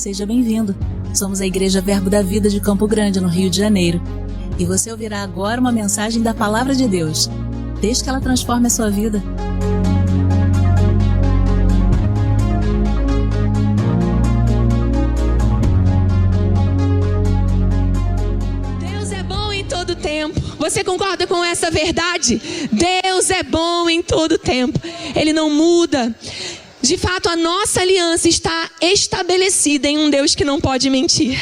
seja bem-vindo. Somos a Igreja Verbo da Vida de Campo Grande, no Rio de Janeiro. E você ouvirá agora uma mensagem da Palavra de Deus. Desde que ela transforme a sua vida. Deus é bom em todo tempo. Você concorda com essa verdade? Deus é bom em todo tempo. Ele não muda. De fato, a nossa aliança está estabelecida em um Deus que não pode mentir.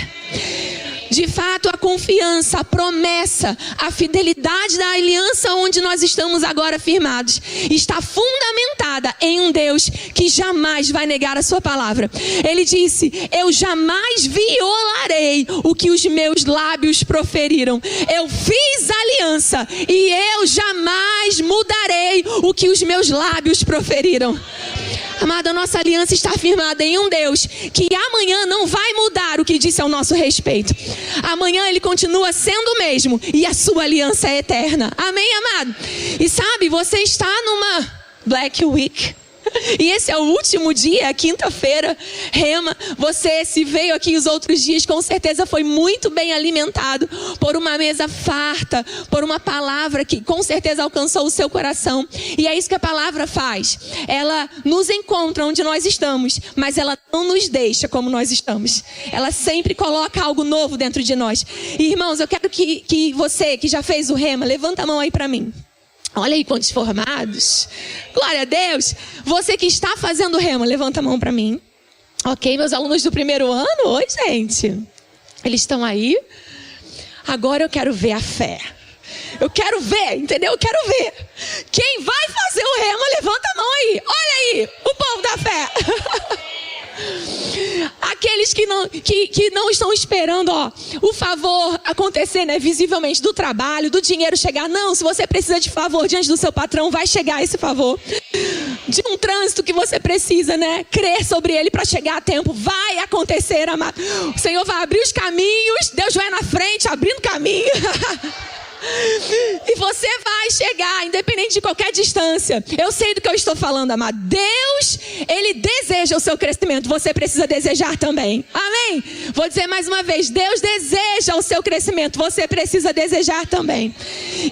De fato, a confiança, a promessa, a fidelidade da aliança onde nós estamos agora firmados está fundamentada em um Deus que jamais vai negar a sua palavra. Ele disse: eu jamais violarei o que os meus lábios proferiram. Eu fiz aliança e eu jamais mudarei o que os meus lábios proferiram. Amada, a nossa aliança está firmada em um Deus que amanhã não vai mudar o que disse ao nosso respeito. Amanhã Ele continua sendo o mesmo e a sua aliança é eterna. Amém, amado? E sabe, você está numa Black Week. E esse é o último dia, quinta-feira, Rema. Você, se veio aqui os outros dias, com certeza foi muito bem alimentado por uma mesa farta, por uma palavra que com certeza alcançou o seu coração. E é isso que a palavra faz. Ela nos encontra onde nós estamos, mas ela não nos deixa como nós estamos. Ela sempre coloca algo novo dentro de nós. E, irmãos, eu quero que você que já fez o Rema, levanta a mão aí para mim. Olha aí quantos formados. Glória a Deus. Você que está fazendo Rema, levanta a mão para mim. Ok, meus alunos do primeiro ano. Oi, gente. Eles estão aí. Agora eu quero ver a fé. Eu quero ver, entendeu? Eu quero ver. Quem vai fazer o Rema, levanta a mão aí. Olha aí, o povo da fé. Aqueles que não estão esperando, o favor acontecer, né, visivelmente, do trabalho, do dinheiro chegar. Não, se você precisa de favor diante do seu patrão, vai chegar esse favor. De um trânsito que você precisa, né, crer sobre ele para chegar a tempo, vai acontecer, amado. O Senhor vai abrir os caminhos, Deus vai na frente, abrindo caminho. E você vai chegar, independente de qualquer distância. Eu sei do que eu estou falando, amado. Deus, Ele deseja o seu crescimento. Você precisa desejar também. Amém? Vou dizer mais uma vez. Deus deseja o seu crescimento. Você precisa desejar também.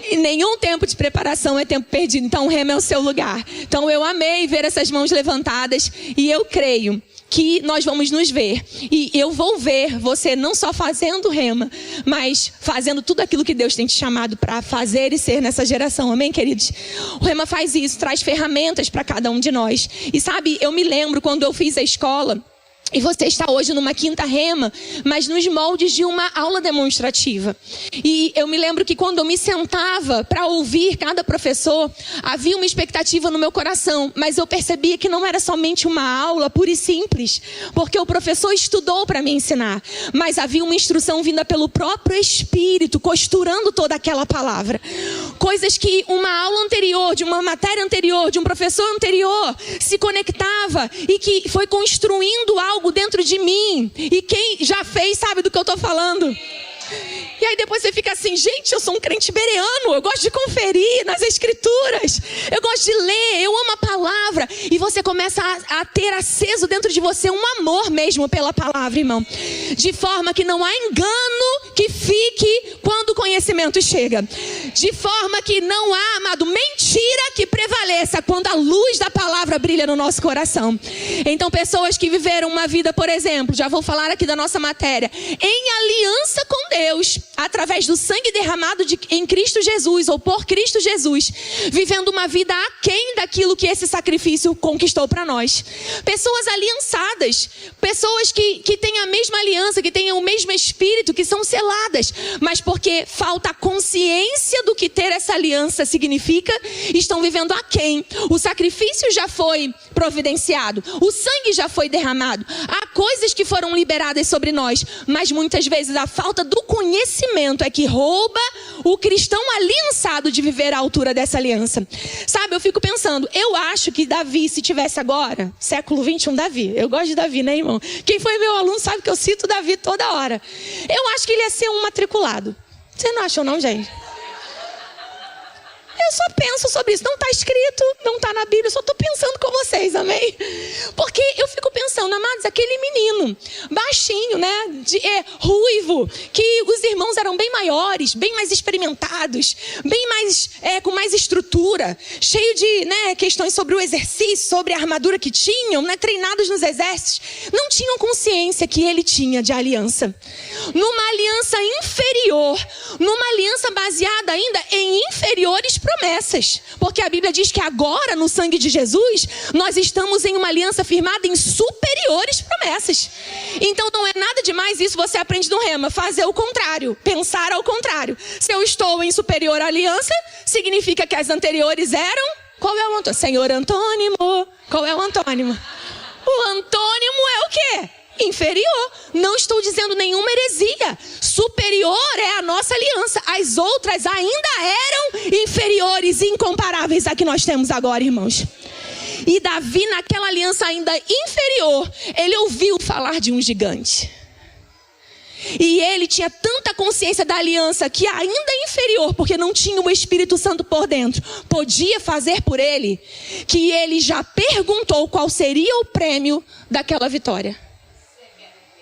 E nenhum tempo de preparação é tempo perdido. Então o Rema é o seu lugar. Então eu amei ver essas mãos levantadas. E eu creio que nós vamos nos ver. E eu vou ver você não só fazendo Rema, mas fazendo tudo aquilo que Deus tem te chamado para fazer e ser nessa geração. Amém, queridos? O Rema faz isso, traz ferramentas para cada um de nós. E sabe, eu me lembro quando eu fiz a escola. E você está hoje numa quinta Rema, mas nos moldes de uma aula demonstrativa. E eu me lembro que quando eu me sentava para ouvir cada professor, havia uma expectativa no meu coração. Mas eu percebia que não era somente uma aula pura e simples, porque o professor estudou para me ensinar. Mas havia uma instrução vinda pelo próprio Espírito, costurando toda aquela palavra. Coisas que uma aula anterior, de uma matéria anterior, de um professor anterior, se conectava e que foi construindo algo dentro de mim. E quem já fez sabe do que eu estou falando. E aí depois você fica assim: gente, eu sou um crente bereano, eu gosto de conferir nas escrituras, eu gosto de ler, eu amo a palavra. E você começa a ter aceso dentro de você um amor mesmo pela palavra, irmão. De forma que não há engano que fique quando o conhecimento chega. De forma que não há, amado, mentira que prevaleça quando a luz da palavra brilha no nosso coração. Então pessoas que viveram uma vida, por exemplo, já vou falar aqui da nossa matéria, em aliança com Deus, através do sangue derramado em Cristo Jesus, ou por Cristo Jesus, vivendo uma vida aquém daquilo que esse sacrifício conquistou para nós. Pessoas aliançadas, pessoas que têm a mesma aliança, que têm o mesmo espírito, que são seladas, mas porque falta a consciência do que ter essa aliança significa, estão vivendo aquém. O sacrifício já foi providenciado, o sangue já foi derramado, há coisas que foram liberadas sobre nós, mas muitas vezes a falta do conhecimento é que rouba o cristão aliançado de viver à altura dessa aliança. Sabe, eu fico pensando, eu acho que Davi, se tivesse agora, século 21, Davi, eu gosto de Davi, né, irmão? Quem foi meu aluno sabe que eu cito Davi toda hora. Eu acho que ele ia ser um matriculado. Você não achou não, gente? Eu só penso sobre isso. Não está escrito, não está na Bíblia, eu só estou pensando com vocês, amém? Porque eu fico pensando, amados, aquele menino baixinho, né, ruivo, que os irmãos eram bem maiores, bem mais experimentados, bem mais, com mais estrutura, cheio de, né, questões sobre o exercício, sobre a armadura que tinham, né, treinados nos exércitos, não tinham consciência que ele tinha de aliança. Numa aliança inferior, numa aliança baseada ainda em inferiores promessas. Porque a Bíblia diz que agora, no sangue de Jesus, nós estamos em uma aliança firmada em superiores promessas. Então não é nada demais isso, você aprende no Rema, fazer o contrário, pensar ao contrário. Se eu estou em superior aliança, significa que as anteriores eram... Qual é o antônimo? Senhor antônimo. Qual é o antônimo? O antônimo é o quê? Inferior. Não estou dizendo nenhuma heresia. Superior é a nossa aliança. As outras ainda eram inferiores, incomparáveis à que nós temos agora, irmãos. E Davi, naquela aliança ainda inferior, ele ouviu falar de um gigante. E ele tinha tanta consciência da aliança que ainda inferior, porque não tinha o Espírito Santo por dentro, podia fazer por ele, que ele já perguntou qual seria o prêmio daquela vitória.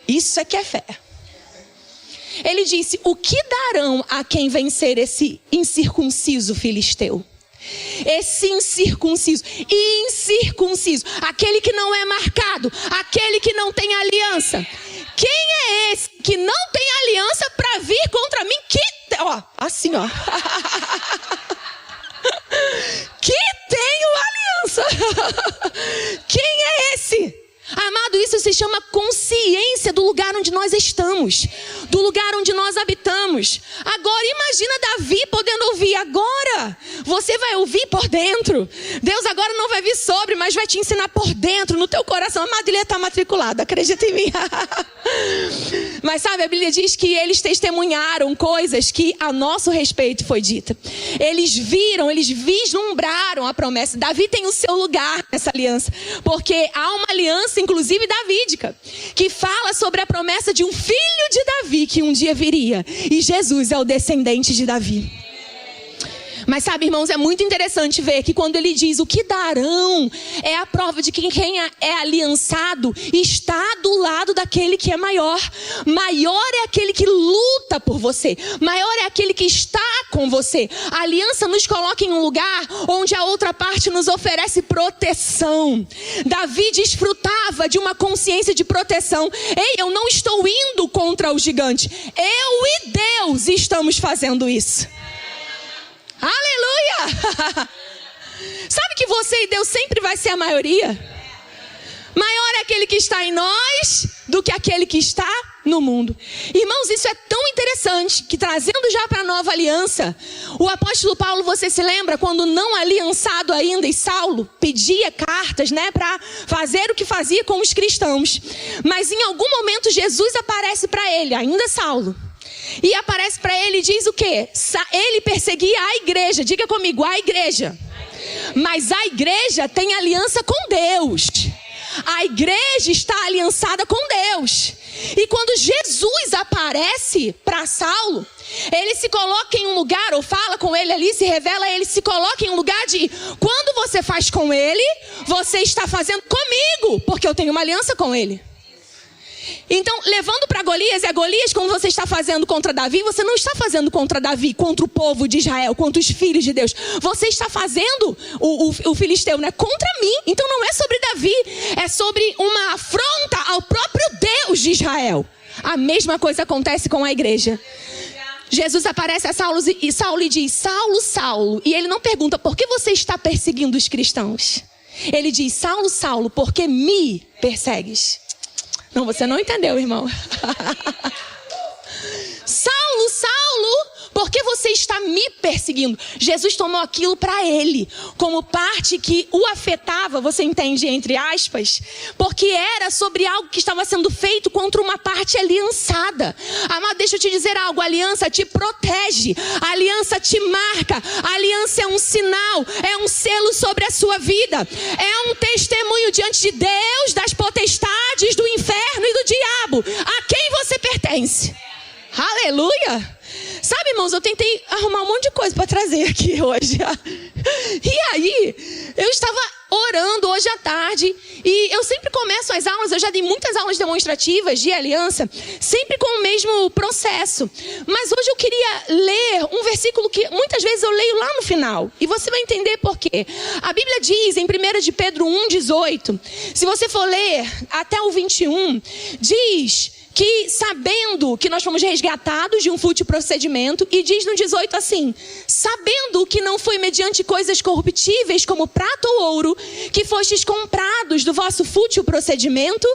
Isso é que é fé. Ele disse, o que darão a quem vencer esse incircunciso filisteu? Esse incircunciso, aquele que não é marcado, aquele que não tem aliança. Quem é esse que não tem aliança para vir contra mim? Assim, ó. Que tenho aliança. Quem é esse? Amado, isso se chama consciência do lugar onde nós estamos, do lugar onde nós habitamos. Agora, imagina Davi podendo ouvir. Agora, você vai ouvir por dentro. Deus agora não vai vir sobre, mas vai te ensinar por dentro, no teu coração. Amado, ele está matriculado, acredita em mim. Mas sabe, a Bíblia diz que eles testemunharam coisas que a nosso respeito foi dita. Eles viram, eles vislumbraram a promessa. Davi tem o seu lugar nessa aliança, porque há uma aliança inclusive davídica, que fala sobre a promessa de um filho de Davi que um dia viria, e Jesus é o descendente de Davi. Mas sabe, irmãos, é muito interessante ver que quando ele diz o que darão, é a prova de que quem é aliançado está do lado daquele que é maior. Maior é aquele que luta por você, maior é aquele que está com você. A aliança nos coloca em um lugar onde a outra parte nos oferece proteção. Davi desfrutava de uma consciência de proteção. Ei, eu não estou indo contra o gigante, eu e Deus estamos fazendo isso. Aleluia! Sabe que você e Deus sempre vai ser a maioria? Maior é aquele que está em nós do que aquele que está no mundo. Irmãos, isso é tão interessante que, trazendo já para a nova aliança, o apóstolo Paulo, você se lembra quando não aliançado ainda, e Saulo pedia cartas, né, para fazer o que fazia com os cristãos. Mas em algum momento Jesus aparece para ele, ainda Saulo. E aparece para ele e diz o quê? Ele perseguia a igreja. Diga comigo, a igreja. Mas a igreja tem aliança com Deus. A igreja está aliançada com Deus. E quando Jesus aparece para Saulo, ele se coloca em um lugar, ou fala com ele ali, se revela, ele se coloca em um lugar de, quando você faz com ele, você está fazendo comigo, porque eu tenho uma aliança com ele. Então, levando para Golias, Golias, como você está fazendo contra Davi, você não está fazendo contra Davi, contra o povo de Israel, contra os filhos de Deus. Você está fazendo o filisteu, né, contra mim. Então não é sobre Davi, é sobre uma afronta ao próprio Deus de Israel. A mesma coisa acontece com a igreja. Jesus aparece a Saulo e diz, Saulo, Saulo. E ele não pergunta, por que você está perseguindo os cristãos? Ele diz, Saulo, Saulo, por que me persegues? Não, você não entendeu, irmão. Saulo, Saulo, por que você está me perseguindo? Jesus tomou aquilo para ele, como parte que o afetava, você entende, entre aspas, porque era sobre algo que estava sendo feito contra uma parte aliançada. Amado, deixa eu te dizer algo, a aliança te protege, a aliança te marca, a aliança é um sinal, é um selo sobre a sua vida, é um testemunho diante de Deus, das potestades, do inferno e do diabo, a quem você pertence. Aleluia! Sabe, Sabe, irmãos, eu tentei arrumar um monte de coisa para trazer aqui hoje. E aí, eu estava orando hoje à tarde, e eu sempre começo as aulas, eu já dei muitas aulas demonstrativas de aliança, sempre com o mesmo processo. Mas hoje eu queria ler um versículo que muitas vezes eu leio lá no final, e você vai entender por quê. A Bíblia diz em 1 de Pedro 1,18, se você for ler até o 21, diz que sabendo que nós fomos resgatados de um fútil procedimento, e diz no 18 assim, sabendo que não foi mediante coisas corruptíveis como prata ou ouro, que fostes comprados do vosso fútil procedimento,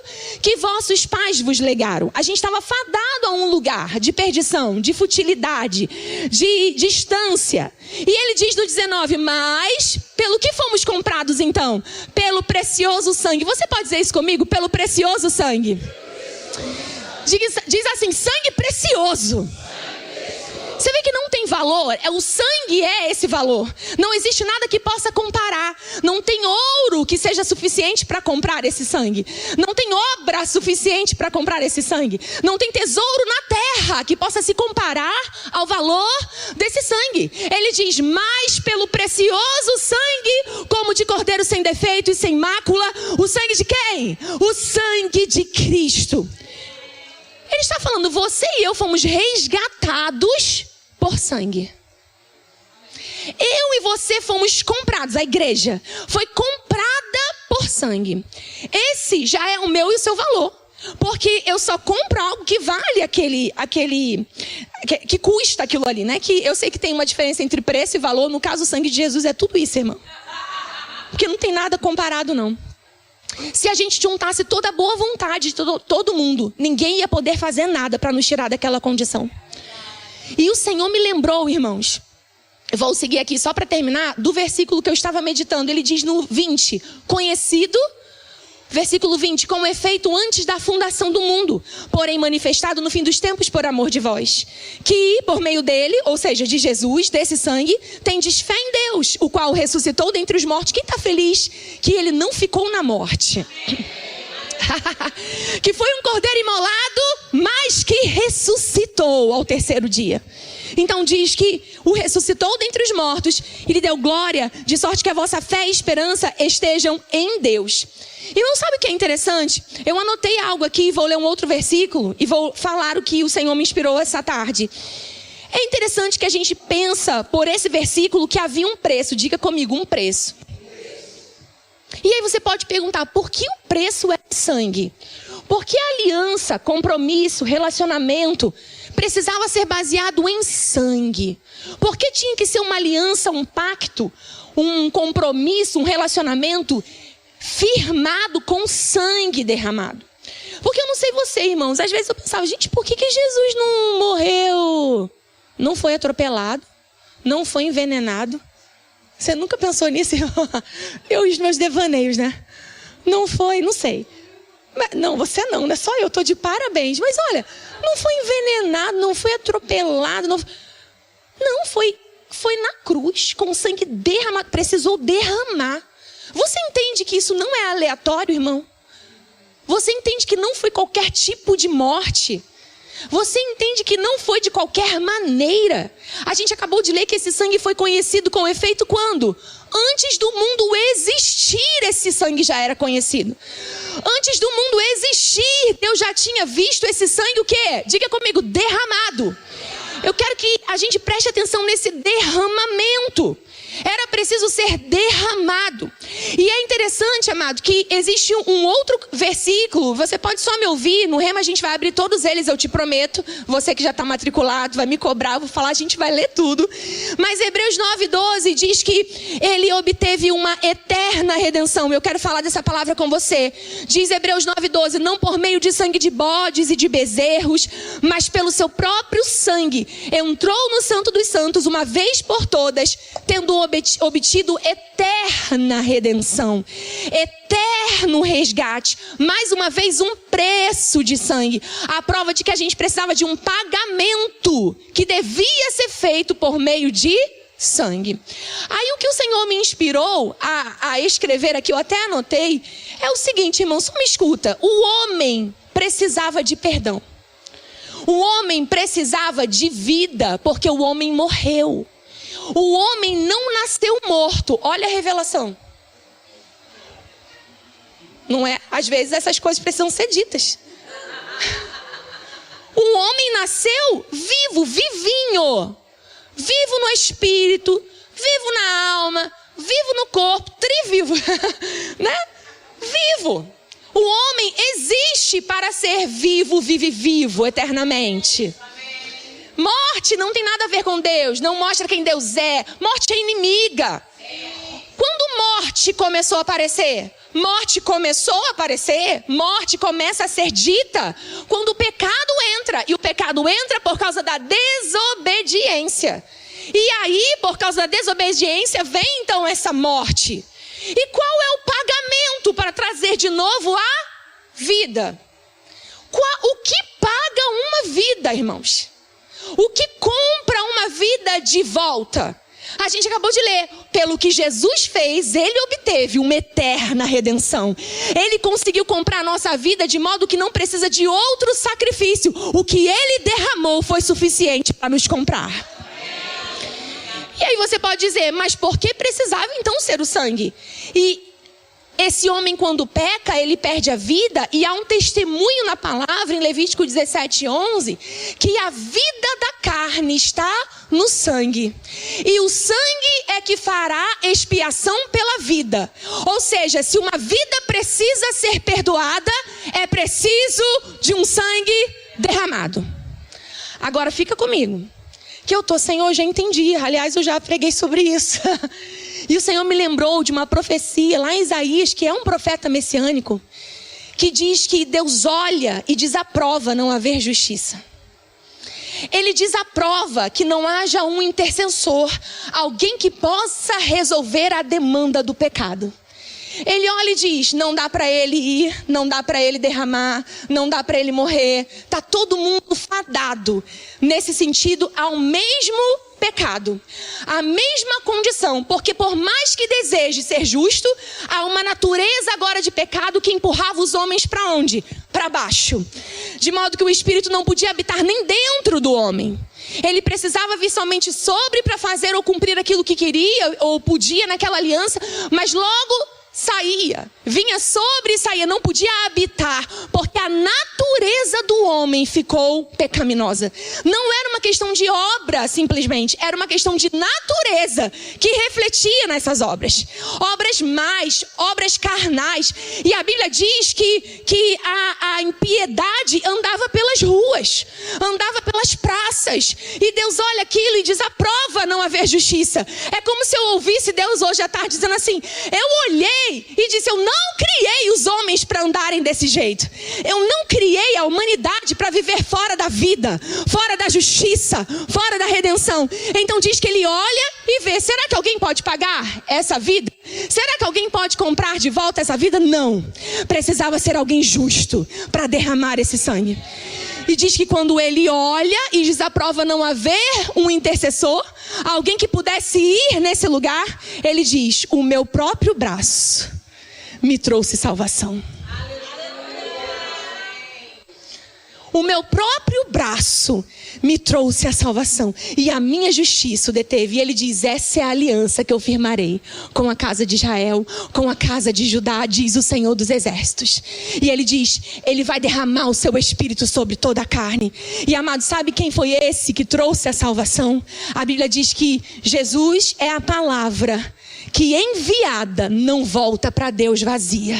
que vossos pais vos legaram. A gente estava fadado a um lugar de perdição, de futilidade, de distância. E ele diz no 19, mas pelo que fomos comprados então? Pelo precioso sangue. Você pode dizer isso comigo? Pelo precioso sangue. Diz assim, sangue precioso. Você vê que não tem valor, o sangue é esse valor. Não existe nada que possa comparar. Não tem ouro que seja suficiente para comprar esse sangue. Não tem obra suficiente para comprar esse sangue. Não tem tesouro na terra que possa se comparar ao valor desse sangue. Ele diz, mas pelo precioso sangue, como de cordeiro sem defeito e sem mácula, o sangue de quem? O sangue de Cristo. Ele está falando, você e eu fomos resgatados por sangue. Eu e você fomos comprados, a igreja foi comprada por sangue. Esse já é o meu e o seu valor. Porque eu só compro algo que vale que custa aquilo ali, né? Que eu sei que tem uma diferença entre preço e valor. No caso, o sangue de Jesus é tudo isso, irmão. Porque não tem nada comparado, não. Se a gente juntasse toda a boa vontade de todo mundo, ninguém ia poder fazer nada para nos tirar daquela condição. E o Senhor me lembrou, irmãos, eu vou seguir aqui só para terminar, do versículo que eu estava meditando. Ele diz no 20, conhecido, versículo 20, com efeito antes da fundação do mundo, porém manifestado no fim dos tempos por amor de vós, que por meio dele, ou seja, de Jesus, desse sangue, tendes fé em Deus, o qual ressuscitou dentre os mortos. Quem está feliz que ele não ficou na morte? Que foi um cordeiro imolado, mas que ressuscitou ao terceiro dia. Então diz que o ressuscitou dentre os mortos e lhe deu glória, de sorte que a vossa fé e esperança estejam em Deus. E não sabe o que é interessante? Eu anotei algo aqui, vou ler um outro versículo e vou falar o que o Senhor me inspirou essa tarde. É interessante que a gente pensa por esse versículo que havia um preço. Diga comigo, um preço. E aí você pode perguntar, por que o preço é sangue? Por que aliança, compromisso, relacionamento precisava ser baseado em sangue? Por que tinha que ser uma aliança, um pacto, um compromisso, um relacionamento firmado com sangue derramado? Porque eu não sei você, irmãos, às vezes eu pensava, gente, por que Jesus não morreu? Não foi atropelado? Não foi envenenado? Você nunca pensou nisso? Eu e os meus devaneios, né? Não foi, não sei. Não, você não, né? Só eu tô de parabéns. Mas olha, não foi envenenado, não foi atropelado. Não, foi na cruz, com sangue derramado. Precisou derramar. Você entende que isso não é aleatório, irmão? Você entende que não foi qualquer tipo de morte? Você entende que não foi de qualquer maneira? A gente acabou de ler que esse sangue foi conhecido com efeito quando? Antes do mundo existir, esse sangue já era conhecido. Antes do mundo existir, Deus já tinha visto esse sangue o quê? Diga comigo, derramado. Eu quero que a gente preste atenção nesse derramamento. Era preciso ser derramado. E é interessante, amado, que existe um outro versículo. Você pode só me ouvir. No Rema a gente vai abrir todos eles, eu te prometo. Você que já está matriculado, vai me cobrar, eu vou falar, a gente vai ler tudo. Mas Hebreus 9:12 diz que ele obteve uma eterna redenção. Eu quero falar dessa palavra com você. Diz Hebreus 9:12, não por meio de sangue de bodes e de bezerros, mas pelo seu próprio sangue. Entrou no Santo dos Santos uma vez por todas, tendo obtido eterna redenção, eterno resgate, mais uma vez um preço de sangue, a prova de que a gente precisava de um pagamento que devia ser feito por meio de sangue. Aí o que o Senhor me inspirou a escrever aqui, eu até anotei, é o seguinte, irmão, só me escuta, o homem precisava de perdão. O homem precisava de vida, porque o homem morreu. O homem não nasceu morto. Olha a revelação. Não é? Às vezes essas coisas precisam ser ditas. O homem nasceu vivo, vivinho. Vivo no espírito, vivo na alma, vivo no corpo, trivivo, né? Vivo. O homem existe para ser vivo, vive vivo eternamente. Morte não tem nada a ver com Deus, não mostra quem Deus é. Morte é inimiga. Quando morte começou a aparecer? Morte começou a aparecer, morte começa a ser dita quando o pecado entra. E o pecado entra por causa da desobediência. E aí, por causa da desobediência, vem então essa morte. E qual é o pagamento para trazer de novo a vida? O que paga uma vida, irmãos? O que compra uma vida de volta? A gente acabou de ler, pelo que Jesus fez, ele obteve uma eterna redenção. Ele conseguiu comprar a nossa vida de modo que não precisa de outro sacrifício. O que ele derramou foi suficiente para nos comprar. E aí você pode dizer, mas por que precisava então ser o sangue? E esse homem, quando peca, ele perde a vida. E há um testemunho na palavra, em Levítico 17:11, que a vida da carne está no sangue. E o sangue é que fará expiação pela vida. Ou seja, se uma vida precisa ser perdoada, é preciso de um sangue derramado. Agora fica comigo. Que eu tô, Senhor, já entendi. Aliás, eu já preguei sobre isso. E o Senhor me lembrou de uma profecia lá em Isaías, que é um profeta messiânico, que diz que Deus olha e desaprova não haver justiça. Ele desaprova que não haja um intercessor, alguém que possa resolver a demanda do pecado. Ele olha e diz, não dá para ele ir, não dá para ele derramar, não dá para ele morrer. Está todo mundo fadado, nesse sentido, ao mesmo pecado. A mesma condição, porque por mais que deseje ser justo, há uma natureza agora de pecado que empurrava os homens para onde? Para baixo. De modo que o Espírito não podia habitar nem dentro do homem. Ele precisava vir somente sobre para fazer ou cumprir aquilo que queria ou podia naquela aliança, mas logo saía, vinha sobre e saía, não podia habitar, porque a natureza do homem ficou pecaminosa. Não era uma questão de obra simplesmente, era uma questão de natureza que refletia nessas obras. Obras más, obras carnais. E a Bíblia diz que a impiedade andava pelas ruas, andava pelas praças. E Deus olha aquilo e desaprova não haver justiça. É como se eu ouvisse Deus hoje à tarde dizendo assim, eu olhei e disse, eu não criei os homens para andarem desse jeito. Eu não criei a humanidade para viver fora da vida, fora da justiça, fora da redenção. Então diz que ele olha e vê, será que alguém pode pagar essa vida? Será que alguém pode comprar de volta essa vida? Não. Precisava ser alguém justo para derramar esse sangue. E diz que quando ele olha e desaprova não haver um intercessor, alguém que pudesse ir nesse lugar, ele diz, o meu próprio braço me trouxe salvação. O meu próprio braço me trouxe a salvação. E a minha justiça o deteve. E ele diz, essa é a aliança que eu firmarei com a casa de Israel, com a casa de Judá, diz o Senhor dos Exércitos. E ele diz, ele vai derramar o seu espírito sobre toda a carne. E amado, sabe quem foi esse que trouxe a salvação? A Bíblia diz que Jesus é a palavra que enviada não volta para Deus vazia.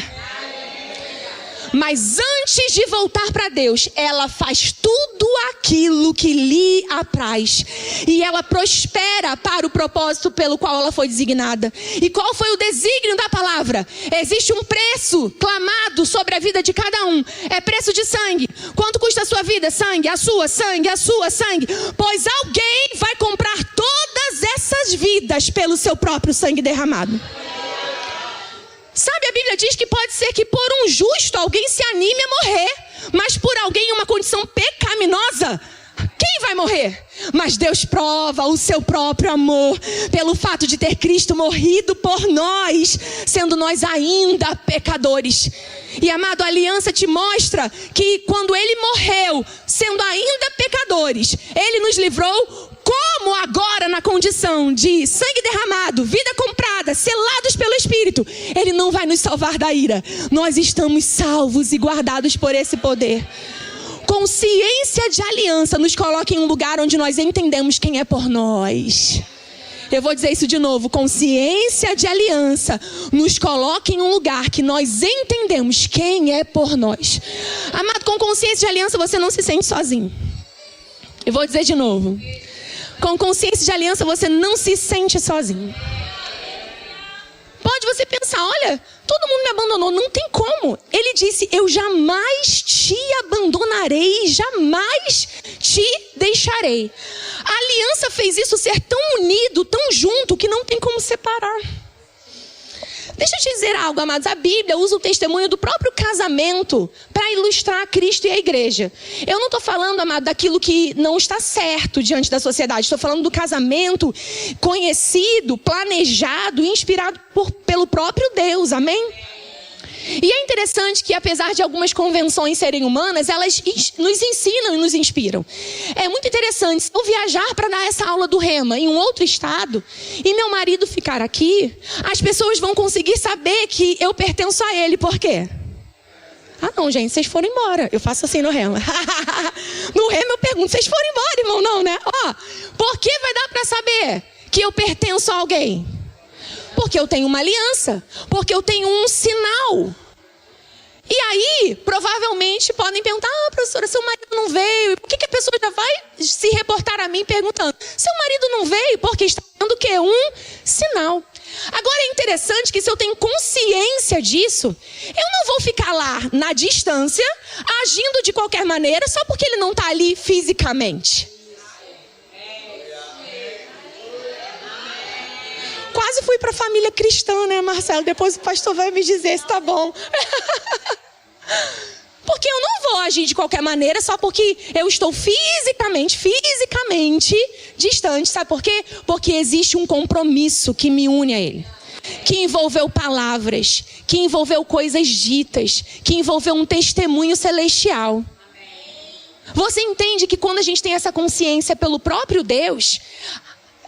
Mas antes de voltar para Deus, ela faz tudo aquilo que lhe apraz. E ela prospera para o propósito pelo qual ela foi designada. E qual foi o desígnio da palavra? Existe um preço clamado sobre a vida de cada um. É preço de sangue. Quanto custa a sua vida? Sangue, a sua, sangue, a sua, sangue. Pois alguém vai comprar todas essas vidas pelo seu próprio sangue derramado. Sabe, a Bíblia diz que pode ser que por um justo alguém se anime a morrer, mas por alguém em uma condição pecaminosa, quem vai morrer? Mas Deus prova o seu próprio amor pelo fato de ter Cristo morrido por nós, sendo nós ainda pecadores. E amado, a aliança te mostra que quando ele morreu, sendo ainda pecadores, ele nos livrou. Como agora, na condição de sangue derramado, vida comprada, selados pelo Espírito, ele não vai nos salvar da ira. Nós estamos salvos e guardados por esse poder. Consciência de aliança nos coloca em um lugar onde nós entendemos quem é por nós. Eu vou dizer isso de novo. Consciência de aliança nos coloca em um lugar que nós entendemos quem é por nós. Amado, com consciência de aliança você não se sente sozinho. Eu vou dizer de novo. Com consciência de aliança você não se sente sozinho. Pode você pensar, olha, todo mundo me abandonou. Não tem como. Ele disse, eu jamais te abandonarei, jamais te deixarei. A aliança fez isso ser tão unido, tão junto, que não tem como separar. Deixa eu te dizer algo, amados. A Bíblia usa o testemunho do próprio casamento para ilustrar Cristo e a igreja. Eu não estou falando, amado, daquilo que não está certo diante da sociedade. Estou falando do casamento conhecido, planejado, inspirado pelo próprio Deus. Amém? E é interessante que, apesar de algumas convenções serem humanas, elas nos ensinam e nos inspiram. É muito interessante, se eu viajar para dar essa aula do Rema em um outro estado, e meu marido ficar aqui, as pessoas vão conseguir saber que eu pertenço a ele. Por quê? Ah não, gente, vocês foram embora. Eu faço assim no Rema. No Rema eu pergunto, vocês foram embora, irmão? Não, né? Ó, por que vai dar para saber que eu pertenço a alguém? Porque eu tenho uma aliança, porque eu tenho um sinal. E aí, provavelmente, podem perguntar, professora, seu marido não veio. E por que a pessoa já vai se reportar a mim perguntando, seu marido não veio? Porque está vendo o quê? Um sinal. Agora é interessante que se eu tenho consciência disso, eu não vou ficar lá na distância, agindo de qualquer maneira, só porque ele não está ali fisicamente. Quase fui para a família cristã, né, Marcelo? Depois o pastor vai me dizer se tá bom. Porque eu não vou agir de qualquer maneira só porque eu estou fisicamente distante. Sabe por quê? Porque existe um compromisso que me une a ele. Que envolveu palavras, que envolveu coisas ditas, que envolveu um testemunho celestial. Você entende que quando a gente tem essa consciência pelo próprio Deus,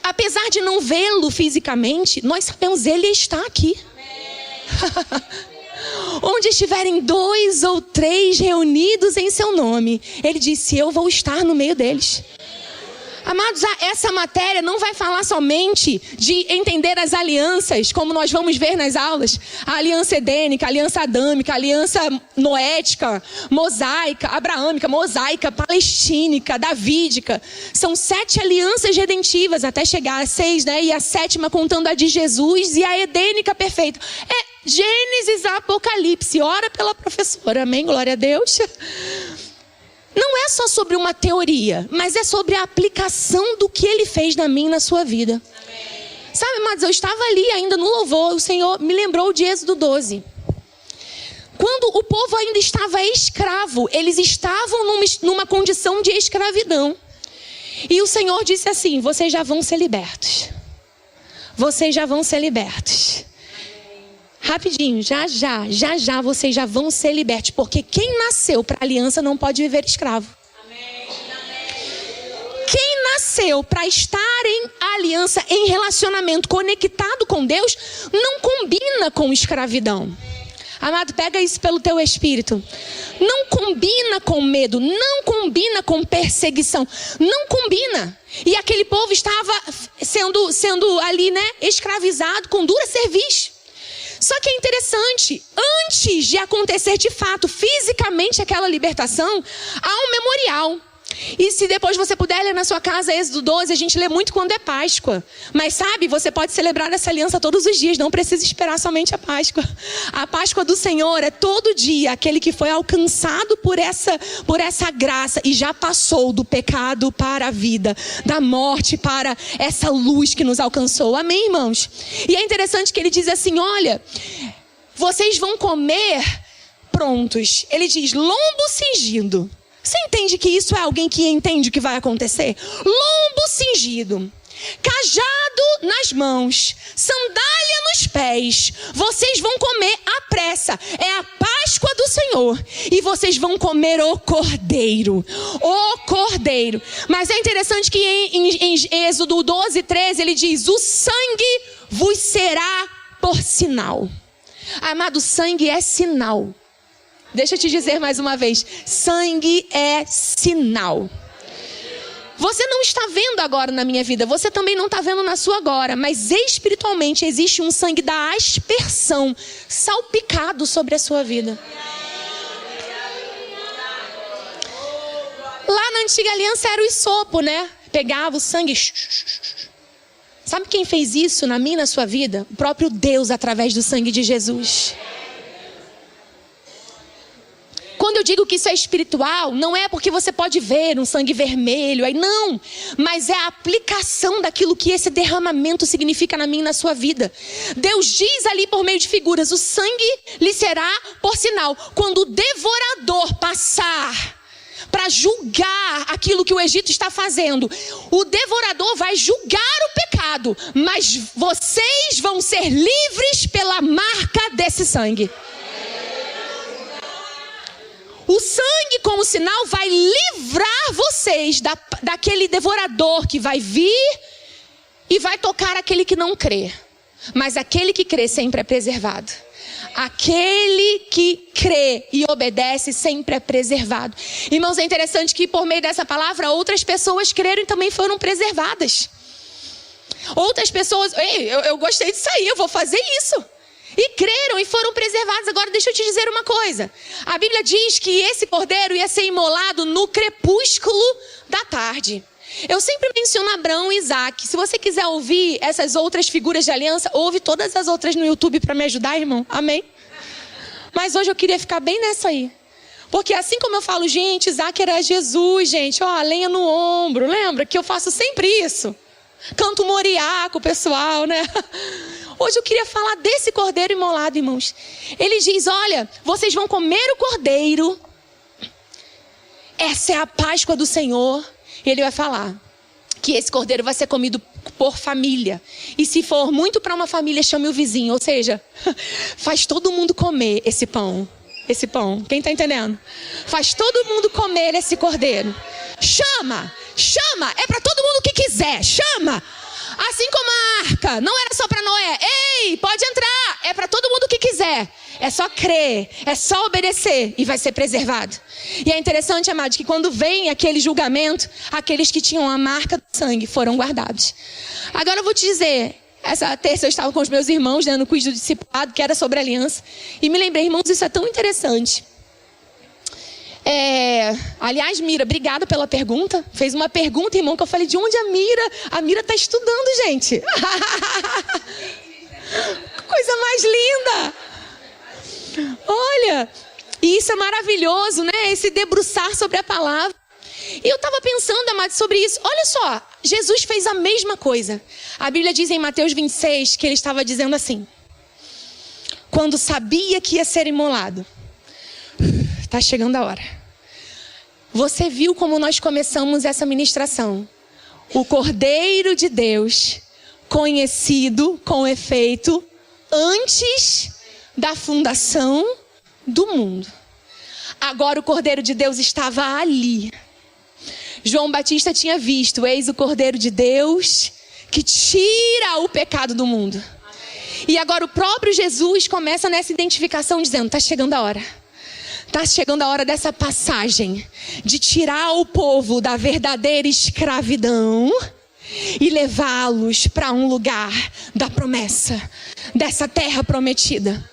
apesar de não vê-lo fisicamente, nós sabemos, ele está aqui. Onde estiverem 2 ou 3 reunidos em seu nome, ele disse, eu vou estar no meio deles. Amados, essa matéria não vai falar somente de entender as alianças, como nós vamos ver nas aulas. A aliança edênica, a aliança adâmica, a aliança noética, mosaica, abraâmica, mosaica, palestínica, davídica. São 7 alianças redentivas até chegar a 6, né? E a 7ª contando a de Jesus e a edênica perfeita. É Gênesis, Apocalipse. Ora pela professora, amém? Glória a Deus. Não é só sobre uma teoria, mas é sobre a aplicação do que ele fez na minha e na sua vida. Amém. Sabe, mas eu estava ali ainda no louvor, o Senhor me lembrou de Êxodo 12. Quando o povo ainda estava escravo, eles estavam numa condição de escravidão. E o Senhor disse assim, vocês já vão ser libertos. Vocês já vão ser libertos. Rapidinho, já vocês já vão ser libertos. Porque quem nasceu para aliança não pode viver escravo. Amém. Quem nasceu para estar em aliança, em relacionamento, conectado com Deus, não combina com escravidão. Amado, pega isso pelo teu espírito. Não combina com medo, não combina com perseguição, não combina. E aquele povo estava sendo ali, né, escravizado com dura serviço. Só que é interessante, antes de acontecer de fato, fisicamente aquela libertação, há um memorial. E se depois você puder ler na sua casa Êxodo 12, a gente lê muito quando é Páscoa. Mas sabe, você pode celebrar essa aliança todos os dias, não precisa esperar somente a Páscoa. A Páscoa do Senhor é todo dia aquele que foi alcançado por essa graça e já passou do pecado para a vida, da morte para essa luz que nos alcançou. Amém, irmãos? E é interessante que ele diz assim, olha, vocês vão comer prontos. Ele diz, lombo cingido. Você entende que isso é alguém que entende o que vai acontecer? Lombo cingido, cajado nas mãos, sandália nos pés. Vocês vão comer à pressa. É a Páscoa do Senhor. E vocês vão comer o cordeiro. O cordeiro. Mas é interessante que em Êxodo 12:13 ele diz: o sangue vos será por sinal. Amado, sangue é sinal. Deixa eu te dizer mais uma vez. Sangue é sinal. Você não está vendo agora na minha vida, você também não está vendo na sua agora, mas espiritualmente existe um sangue da aspersão salpicado sobre a sua vida. Lá na antiga aliança era o hisopo, né? Pegava o sangue. Sabe quem fez isso na minha e na sua vida? O próprio Deus, através do sangue de Jesus. Quando eu digo que isso é espiritual, não é porque você pode ver um sangue vermelho, aí não. Mas é a aplicação daquilo que esse derramamento significa na minha e na sua vida. Deus diz ali por meio de figuras: o sangue lhe será por sinal. Quando o devorador passar para julgar aquilo que o Egito está fazendo, o devorador vai julgar o pecado, mas vocês vão ser livres pela marca desse sangue. O sangue como sinal vai livrar vocês daquele devorador que vai vir e vai tocar aquele que não crê. Mas aquele que crê sempre é preservado. Aquele que crê e obedece sempre é preservado. Irmãos, é interessante que por meio dessa palavra outras pessoas creram e também foram preservadas. Outras pessoas, eu gostei disso aí, eu vou fazer isso. E creram e foram preservados. Agora deixa eu te dizer uma coisa. A Bíblia diz que esse cordeiro ia ser imolado no crepúsculo da tarde. Eu sempre menciono Abraão e Isaac. Se você quiser ouvir essas outras figuras de aliança, ouve todas as outras no YouTube para me ajudar, irmão. Amém? Mas hoje eu queria ficar bem nessa aí. Porque assim como eu falo, gente, Isaac era Jesus, gente. Ó, lenha no ombro. Lembra que eu faço sempre isso? Canto Moriá com o pessoal, né? Hoje eu queria falar desse cordeiro imolado, irmãos. Ele diz: olha, vocês vão comer o cordeiro. Essa é a Páscoa do Senhor. E ele vai falar que esse cordeiro vai ser comido por família. E se for muito para uma família, chame o vizinho. Ou seja, faz todo mundo comer esse pão. Esse pão. Quem está entendendo? Faz todo mundo comer esse cordeiro. Chama. É para todo mundo que quiser. Chama. Assim como a arca, não era só para Noé. Ei, pode entrar. É para todo mundo que quiser. É só crer, é só obedecer e vai ser preservado. E é interessante, amado, que quando vem aquele julgamento, aqueles que tinham a marca do sangue foram guardados. Agora eu vou te dizer, essa terça eu estava com os meus irmãos, né, no quiz do discipulado, que era sobre aliança. E me lembrei, irmãos, isso é tão interessante. Aliás, Mira, obrigada pela pergunta. Fez uma pergunta, irmão, que eu falei: de onde a Mira? A Mira está estudando, gente. Coisa mais linda. Olha, e isso é maravilhoso, né? Esse debruçar sobre a palavra. E eu estava pensando, amado, sobre isso. Olha só, Jesus fez a mesma coisa. A Bíblia diz em Mateus 26 que ele estava dizendo assim: quando sabia que ia ser imolado, está chegando a hora. Você viu como nós começamos essa ministração? O Cordeiro de Deus, conhecido com efeito antes da fundação do mundo. Agora o Cordeiro de Deus estava ali. João Batista tinha visto: eis o Cordeiro de Deus que tira o pecado do mundo. E agora o próprio Jesus começa nessa identificação dizendo: está chegando a hora. Está chegando a hora dessa passagem de tirar o povo da verdadeira escravidão e levá-los para um lugar da promessa, dessa terra prometida.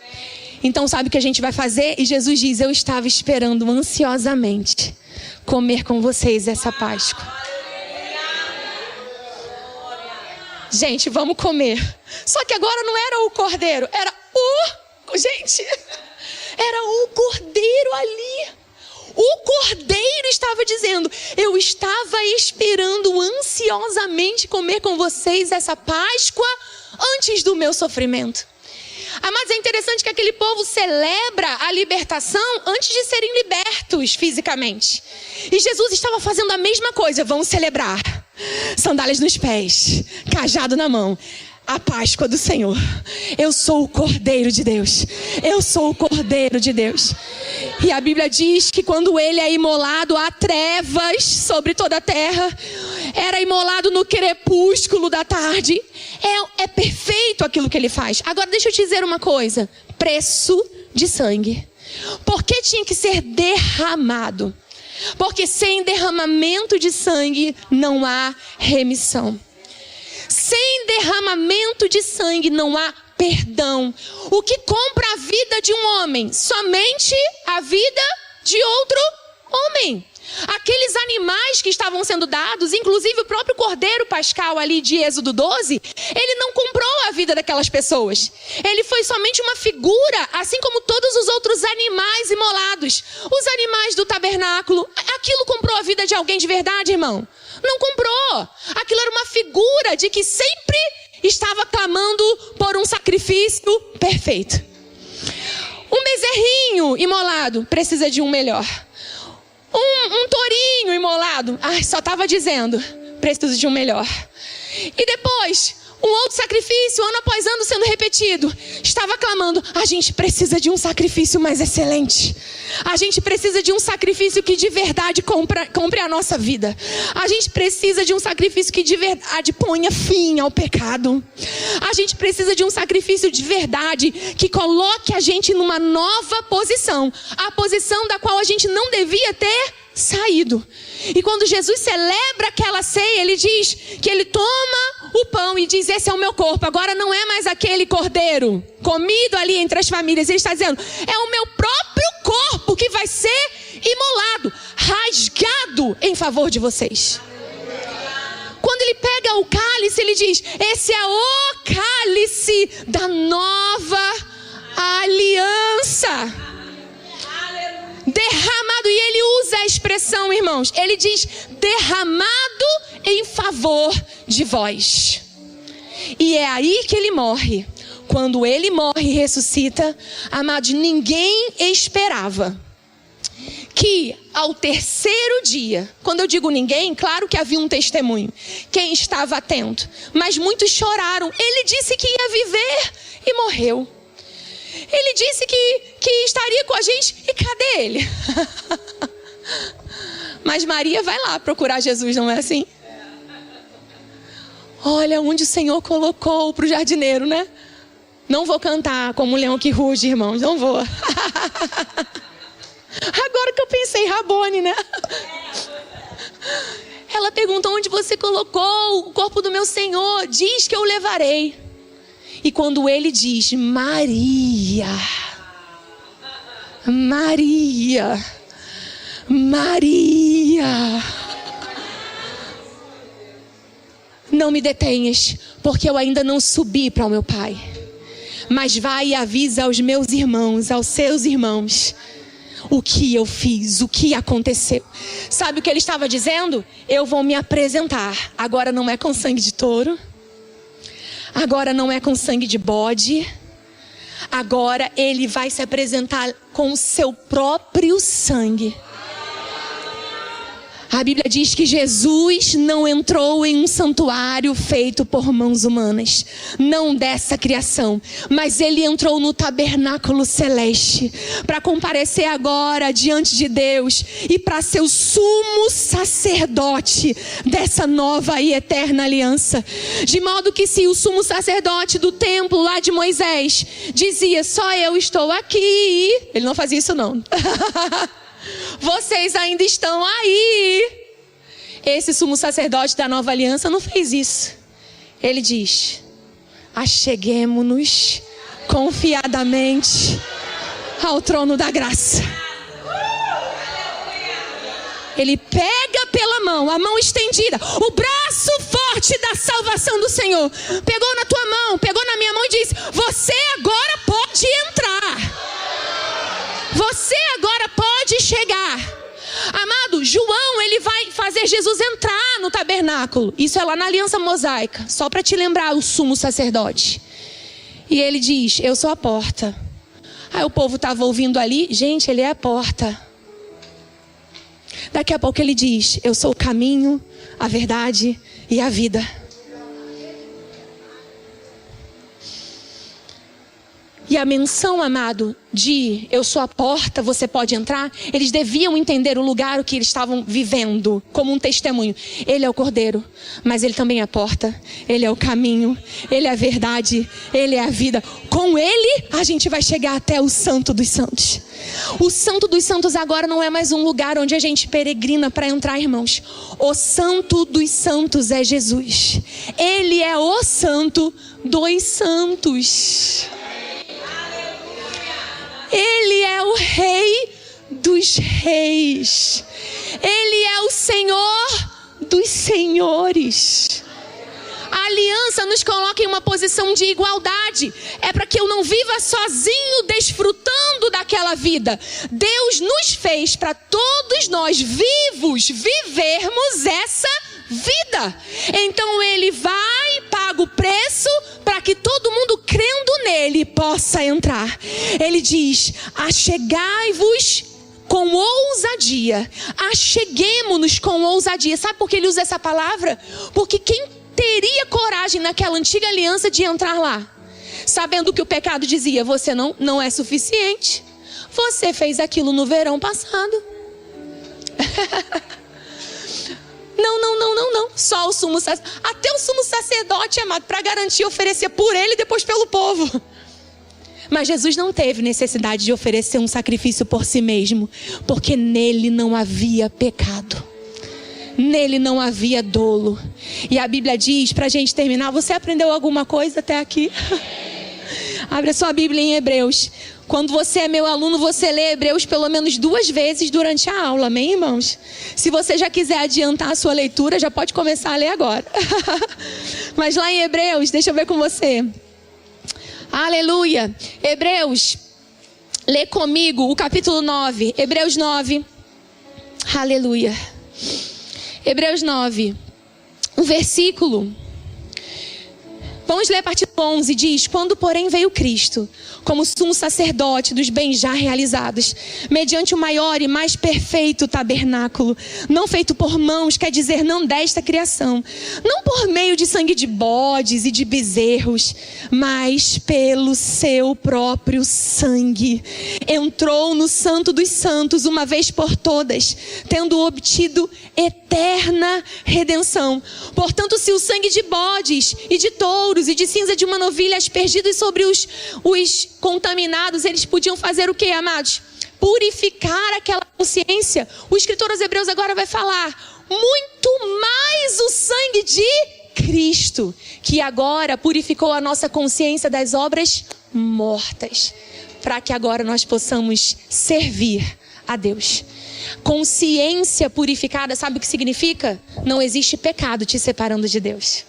Então sabe o que a gente vai fazer? E Jesus diz: eu estava esperando ansiosamente comer com vocês essa Páscoa. Gente, vamos comer. Só que agora não era o cordeiro, era era o cordeiro ali. O cordeiro estava dizendo: eu estava esperando ansiosamente comer com vocês essa Páscoa antes do meu sofrimento. Mas é interessante que aquele povo celebra a libertação antes de serem libertos fisicamente. E Jesus estava fazendo a mesma coisa: vamos celebrar. sandálias nos pés, cajado na mão. A Páscoa do Senhor. Eu sou o Cordeiro de Deus. Eu sou o Cordeiro de Deus. E a Bíblia diz que quando ele é imolado, há trevas sobre toda a terra. Era imolado no crepúsculo da tarde. É perfeito aquilo que ele faz. Agora deixa eu te dizer uma coisa. Preço de sangue. Por que tinha que ser derramado? Porque sem derramamento de sangue não há remissão. Sem derramamento de sangue não há perdão. O que compra a vida de um homem? Somente a vida de outro homem. Aqueles animais que estavam sendo dados, inclusive o próprio Cordeiro Pascal ali de Êxodo 12, ele não comprou a vida daquelas pessoas. Ele foi somente uma figura, assim como todos os outros animais imolados. Os animais do tabernáculo, aquilo comprou a vida de alguém de verdade, irmão? Não comprou. Aquilo era uma figura de que sempre estava clamando por um sacrifício perfeito. Um bezerrinho imolado precisa de um melhor. Um tourinho imolado, só estava dizendo, preciso de um melhor. E depois, um outro sacrifício, ano após ano sendo repetido, estava clamando, a gente precisa de um sacrifício mais excelente. A gente precisa de um sacrifício que de verdade compre a nossa vida. A gente precisa de um sacrifício que de verdade ponha fim ao pecado. A gente precisa de um sacrifício de verdade que coloque a gente numa nova posição. A posição da qual a gente não devia ter saído. E quando Jesus celebra aquela ceia, ele diz que ele toma o pão e diz, esse é o meu corpo. Agora não é mais aquele cordeiro comido ali entre as famílias. Ele está dizendo, é o meu próprio corpo que vai ser imolado, rasgado em favor de vocês. Quando ele pega o cálice, ele diz, esse é o cálice da nova aliança. Derramado, e ele usa a expressão, irmãos, ele diz, derramado em favor de vós. E é aí que ele morre. Quando ele morre e ressuscita, amados, ninguém esperava que ao terceiro dia, quando eu digo ninguém, claro que havia um testemunho, quem estava atento, mas muitos choraram. Ele disse que ia viver e morreu. Ele disse que estaria com a gente, e cadê ele? Mas Maria vai lá procurar Jesus, não é assim? Olha onde o Senhor colocou para o jardineiro, né? Não vou cantar como um leão que ruge, irmãos, não vou. Agora que eu pensei, Rabone, né? Ela perguntou onde você colocou o corpo do meu Senhor. Diz que eu o levarei. E quando ele diz, Maria, Maria, Maria, não me detenhas, porque eu ainda não subi para o meu Pai. Mas vai e avisa aos meus irmãos, aos seus irmãos, o que eu fiz, o que aconteceu. Sabe o que ele estava dizendo? Eu vou me apresentar. Agora não é com sangue de touro. Agora não é com sangue de bode. Agora ele vai se apresentar com o seu próprio sangue. A Bíblia diz que Jesus não entrou em um santuário feito por mãos humanas, não dessa criação, mas ele entrou no tabernáculo celeste para comparecer agora diante de Deus e para ser o sumo sacerdote dessa nova e eterna aliança. De modo que se o sumo sacerdote do templo lá de Moisés dizia, só eu estou aqui, ele não fazia isso não. Vocês ainda estão aí. Esse sumo sacerdote da nova aliança não fez isso. Ele diz, acheguemo-nos confiadamente ao trono da graça. Ele pega pela mão, a mão estendida, o braço forte da salvação do Senhor. Pegou na tua mão, pegou na minha mão e disse, você agora pode entrar. Você agora pode chegar. Amado, João, ele vai fazer Jesus entrar no tabernáculo. Isso é lá na aliança mosaica, só para te lembrar o sumo sacerdote. E ele diz, eu sou a porta. Aí o povo estava ouvindo ali, gente, ele é a porta. Daqui a pouco ele diz: eu sou o caminho, a verdade e a vida. E a menção, amado, de eu sou a porta, você pode entrar. Eles deviam entender o lugar o que eles estavam vivendo como um testemunho. Ele é o Cordeiro, mas ele também é a porta. Ele é o caminho, ele é a verdade, ele é a vida. Com ele a gente vai chegar até o Santo dos Santos. O Santo dos Santos agora não é mais um lugar onde a gente peregrina para entrar, irmãos. O Santo dos Santos é Jesus. Ele é o Santo dos Santos. Ele é o Rei dos Reis. Ele é o Senhor dos Senhores. A aliança nos coloca em uma posição de igualdade. É para que eu não viva sozinho desfrutando daquela vida. Deus nos fez para todos nós vivos vivermos essa vida. Então ele vai, paga o preço para que todo mundo crendo nele possa entrar. Ele diz: achegai-vos com ousadia. Acheguemo-nos com ousadia. Sabe por que ele usa essa palavra? Porque quem teria coragem naquela antiga aliança de entrar lá, sabendo que o pecado dizia: você não é suficiente, você fez aquilo no verão passado. Não. Só o sumo sacerdote. Até o sumo sacerdote, amado, para garantir, oferecia por ele e depois pelo povo. Mas Jesus não teve necessidade de oferecer um sacrifício por si mesmo, porque nele não havia pecado. Nele não havia dolo. E a Bíblia diz, para a gente terminar, você aprendeu alguma coisa até aqui? Abre a sua Bíblia em Hebreus. Quando você é meu aluno, você lê Hebreus pelo menos 2 vezes durante a aula, amém, irmãos? Se você já quiser adiantar a sua leitura, já pode começar a ler agora. Mas lá em Hebreus, deixa eu ver com você. Aleluia. Hebreus, lê comigo o capítulo 9. Hebreus 9. Aleluia. Hebreus 9. O versículo. Vamos ler a partir do 11, diz: quando porém veio Cristo, como sumo sacerdote dos bens já realizados, mediante o maior e mais perfeito tabernáculo, não feito por mãos, quer dizer, não desta criação, não por meio de sangue de bodes e de bezerros, mas pelo seu próprio sangue, entrou no Santo dos Santos uma vez por todas, tendo obtido eterna redenção. Portanto, se o sangue de bodes e de touros e de cinza de uma novilha aspergidos sobre os contaminados, eles podiam fazer o que, amados? Purificar aquela consciência. O escritor aos Hebreus agora vai falar muito mais o sangue de Cristo, que agora purificou a nossa consciência das obras mortas, para que agora nós possamos servir a Deus. Consciência purificada, sabe o que significa? Não existe pecado te separando de Deus.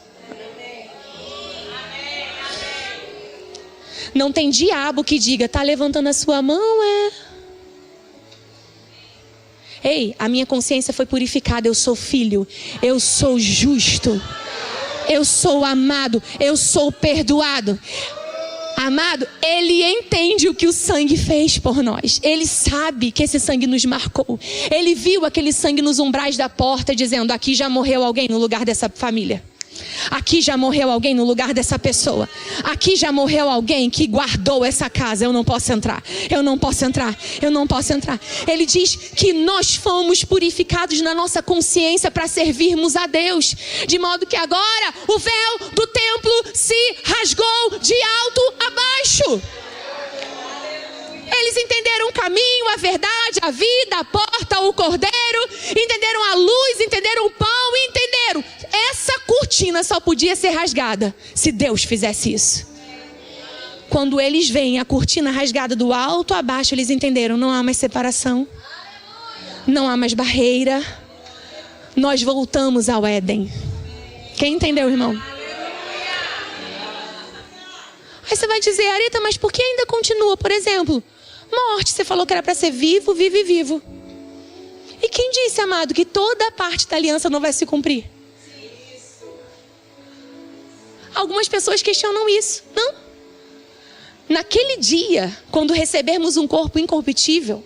Não tem diabo que diga: tá levantando a sua mão, Ei, a minha consciência foi purificada, eu sou filho, eu sou justo, eu sou amado, eu sou perdoado. Amado, ele entende o que o sangue fez por nós. Ele sabe que esse sangue nos marcou. Ele viu aquele sangue nos umbrais da porta, dizendo: aqui já morreu alguém no lugar dessa família. Aqui já morreu alguém no lugar dessa pessoa. Aqui já morreu alguém que guardou essa casa. Eu não posso entrar. Eu não posso entrar. Eu não posso entrar. Ele diz que nós fomos purificados na nossa consciência para servirmos a Deus. De modo que agora o véu do templo se rasgou de alto a baixo. Eles entenderam o caminho, a verdade, a vida, a porta, o cordeiro. Entenderam a luz, entenderam o pão e entenderam. Essa cortina só podia ser rasgada se Deus fizesse isso. Quando eles veem a cortina rasgada do alto a baixo, eles entenderam: não há mais separação, não há mais barreira. Nós voltamos ao Éden. Quem entendeu, irmão? Aí você vai dizer: Arita, mas por que ainda continua? Por exemplo, morte, você falou que era para ser vivo, vivo e vivo. E quem disse, amado, que toda a parte da aliança não vai se cumprir? Algumas pessoas questionam isso. Não. Naquele dia, quando recebermos um corpo incorruptível,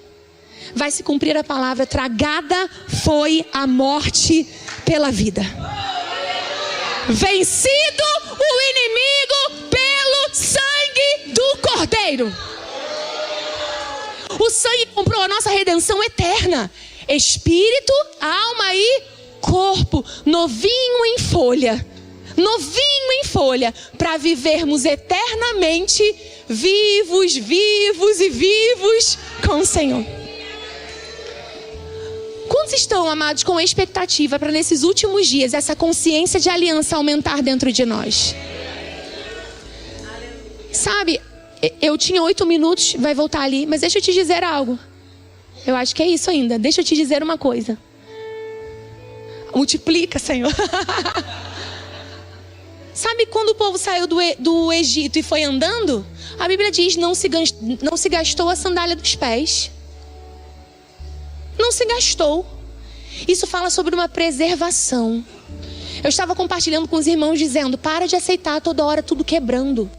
vai se cumprir a palavra: tragada foi a morte pela vida. Vencido o inimigo pelo sangue do Cordeiro. O sangue comprou a nossa redenção eterna. Espírito, alma e corpo. Novinho em folha. Novinho em folha. Para vivermos eternamente vivos, vivos e vivos com o Senhor. Quantos estão, amados, com expectativa para nesses últimos dias essa consciência de aliança aumentar dentro de nós? Sabe, eu tinha 8 minutos, vai voltar ali, mas deixa eu te dizer algo. Eu acho que é isso ainda. Deixa eu te dizer uma coisa. Multiplica, Senhor. Sabe quando o povo saiu do Egito e foi andando? A Bíblia diz: não se gastou a sandália dos pés. Não se gastou. Isso fala sobre uma preservação. Eu estava compartilhando com os irmãos dizendo: para de aceitar toda hora tudo quebrando.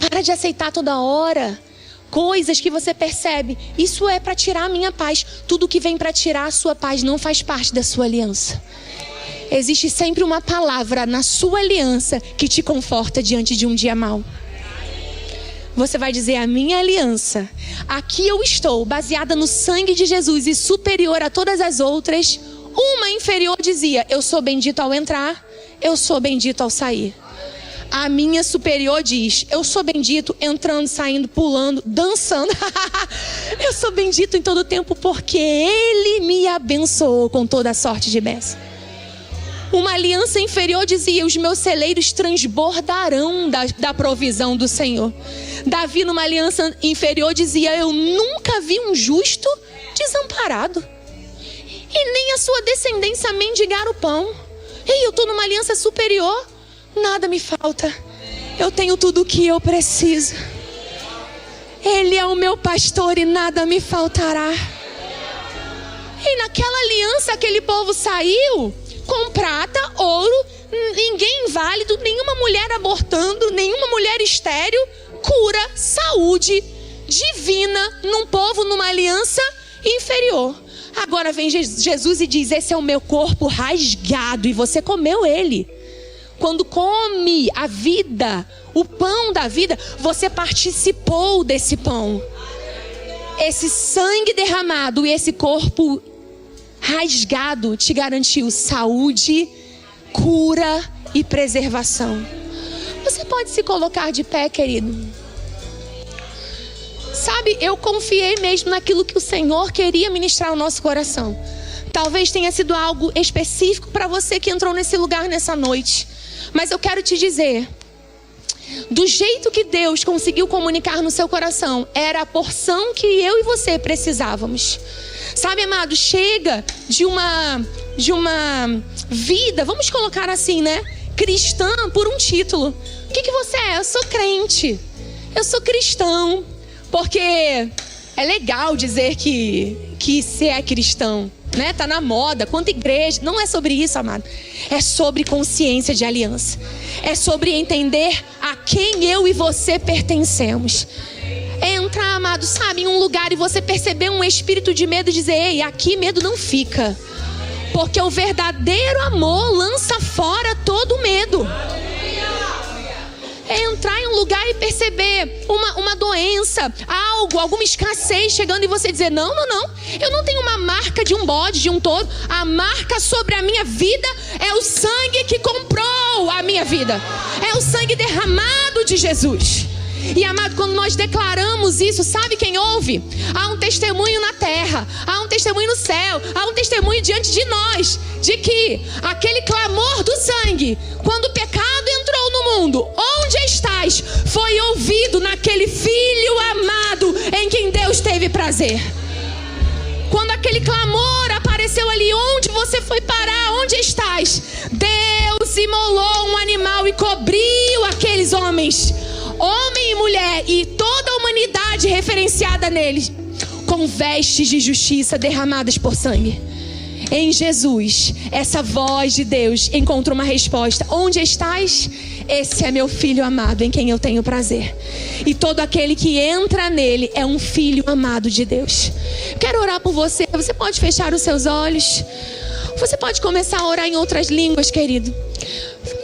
Para de aceitar toda hora coisas que você percebe: isso é para tirar a minha paz. Tudo que vem para tirar a sua paz não faz parte da sua aliança. Existe sempre uma palavra na sua aliança que te conforta diante de um dia mau. Você vai dizer: a minha aliança, aqui eu estou, baseada no sangue de Jesus e superior a todas as outras. Uma inferior dizia: eu sou bendito ao entrar, eu sou bendito ao sair. A minha superior diz: eu sou bendito entrando, saindo, pulando, dançando. Eu sou bendito em todo o tempo porque Ele me abençoou com toda a sorte de bênção. Uma aliança inferior dizia: os meus celeiros transbordarão da provisão do Senhor. Davi, numa aliança inferior, dizia: eu nunca vi um justo desamparado, e nem a sua descendência mendigar o pão. Ei, eu estou numa aliança superior. Nada me falta. Eu tenho tudo o que eu preciso. Ele é o meu pastor e nada me faltará. E naquela aliança aquele povo saiu com prata, ouro, ninguém inválido, nenhuma mulher abortando, nenhuma mulher estéril, cura, saúde divina num povo, numa aliança inferior. Agora vem Jesus e diz: esse é o meu corpo rasgado, e você comeu ele. Quando come a vida, o pão da vida, você participou desse pão. Esse sangue derramado e esse corpo rasgado te garantiu saúde, cura e preservação. Você pode se colocar de pé, querido? Sabe, eu confiei mesmo naquilo que o Senhor queria ministrar ao nosso coração. Talvez tenha sido algo específico para você que entrou nesse lugar nessa noite. Mas eu quero te dizer, do jeito que Deus conseguiu comunicar no seu coração, era a porção que eu e você precisávamos. Sabe, amado, chega de uma vida, vamos colocar assim, né? Cristã por um título. O que você é? Eu sou crente. Eu sou cristão. Porque é legal dizer que você é cristão, né? Tá na moda, quanta igreja. Não é sobre isso, amado. É sobre consciência de aliança. É sobre entender a quem eu e você pertencemos. É entrar, amado, sabe, em um lugar e você perceber um espírito de medo e dizer: ei, aqui medo não fica. Porque o verdadeiro amor lança fora todo medo. É entrar em um lugar e perceber uma doença, algo, alguma escassez chegando e você dizer: não, eu não tenho uma marca de um bode, de um touro. A marca sobre a minha vida é o sangue que comprou a minha vida. É o sangue derramado de Jesus. E, amado, quando nós declaramos isso, sabe quem ouve? Há um testemunho na terra, há um testemunho no céu, há um testemunho diante de nós, de que aquele clamor do sangue, quando o pecado entrou no mundo, onde estás, foi ouvido naquele Filho amado em quem Deus teve prazer. Quando aquele clamor apareceu ali, onde você foi parar? Onde estás? Deus imolou um animal e cobriu aqueles homens, homem e mulher, e toda a humanidade referenciada neles, com vestes de justiça derramadas por sangue. Em Jesus, essa voz de Deus encontra uma resposta. Onde estás? Esse é meu filho amado, em quem eu tenho prazer. E todo aquele que entra nele é um filho amado de Deus. Quero orar por você. Você pode fechar os seus olhos. Você pode começar a orar em outras línguas, querido.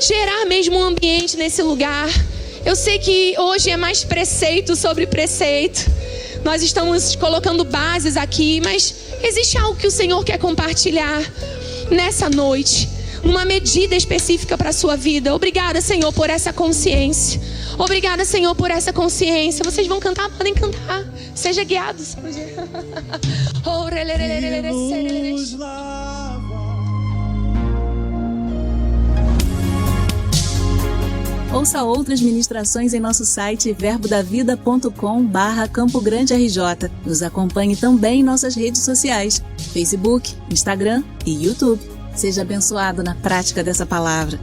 Gerar mesmo um ambiente nesse lugar. Eu sei que hoje é mais preceito sobre preceito. Nós estamos colocando bases aqui, mas existe algo que o Senhor quer compartilhar nessa noite, numa medida específica para a sua vida. Obrigada, Senhor, por essa consciência. Obrigada, Senhor, por essa consciência. Vocês vão cantar? Podem cantar. Seja guiados. Ouça outras ministrações em nosso site verbodavida.com/Campo Grande RJ. Nos acompanhe também em nossas redes sociais, Facebook, Instagram e YouTube. Seja abençoado na prática dessa palavra.